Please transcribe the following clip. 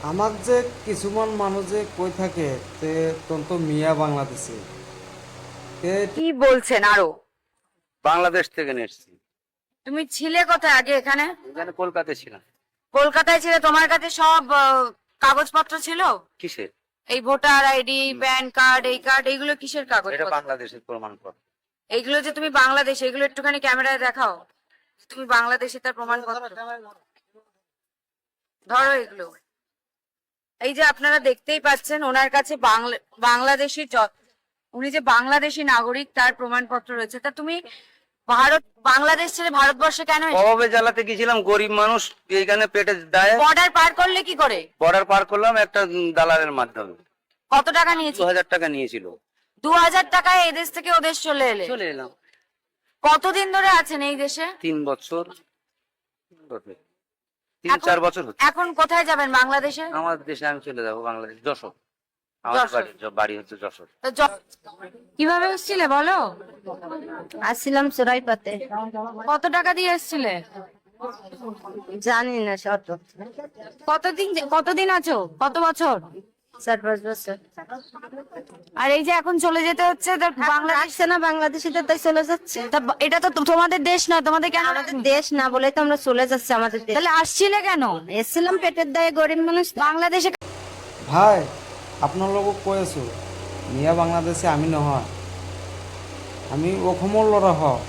আমার যে কিছুমান মানুষ যে কই থাকে তে তন্ত মিয়া বাংলাদেশে তে কি বলছেন আরো? বাংলাদেশ থেকে নিয়ে এসেছি। তুমি ছিলে কোথায় আগে এখানে? এখানে কলকাতায় ছিলাম। কলকাতায় ছিলে, তোমার কাছে সব কাগজপত্র ছিল? কিসের? এই ভোটার আইডি, প্যান কার্ড, এই কার্ড, এইগুলো কিসের কাগজ? এটা বাংলাদেশের প্রমাণপত্র। এইগুলো যে তুমি বাংলাদেশ, এগুলো একটুখানি ক্যামেরায় দেখাও, তুমি বাংলাদেশে তার প্রমাণপত্র। ধরো এগুলো। এই যে আপনারা দেখতেই পাচ্ছেন ওনার কাছে বাংলাদেশি উনি যে বাংলাদেশি নাগরিক তার প্রমাণপত্র রয়েছে। তা তুমি বাংলাদেশ ছেড়ে ভারতবর্ষে কেন? অভাবে জ্বালাতে গেছিলাম, গরিব মানুষ, এইখানে পেটে দায়। বর্ডার পার করলে কি করে? বর্ডার পার করলাম একটা দালালের মাধ্যমে। কত টাকা নিয়েছিল? 2000 টাকা নিয়েছিল। 2000 টাকায় এদেশ থেকে ওদেশ চলে এলে? চলে এলাম। কতদিন ধরে আছেন এই দেশে? 3 বছর, 3-4 বছর হচ্ছে। এখন কোথায় যাবেন? বাংলাদেশে? আমার দেশে আমি চলে যাবো, বাংলাদেশ, যশোর। আমার বাড়ি হচ্ছে যশোর। কিভাবে এসেছিলে বলো? আসছিলাম চোরাইপাতে। কত টাকা দিয়ে এসেছিলে? জানি না শত। কতদিন আছো? কত বছর? 4-5 বছর। আর এই যে এখন চলে যেতে হচ্ছে, বাংলা আসছে না, বাংলাদেশিদের তাই চলে যাচ্ছে। এটা তো তোমাদের দেশ নয়, তোমাদের কেন? আমাদের দেশ না বলে তো আমরা চলে যাচ্ছি আমাদের দেশ। তাহলে আসছিলে কেন? এসছিলাম পেটের দায়ে, গরিব মানুষ। বাংলাদেশে ভাই আপনার লোক কৈ আছো মিয়া বাংলাদেশে আমি নহয় আমি অসমৰ ল'ৰা হয়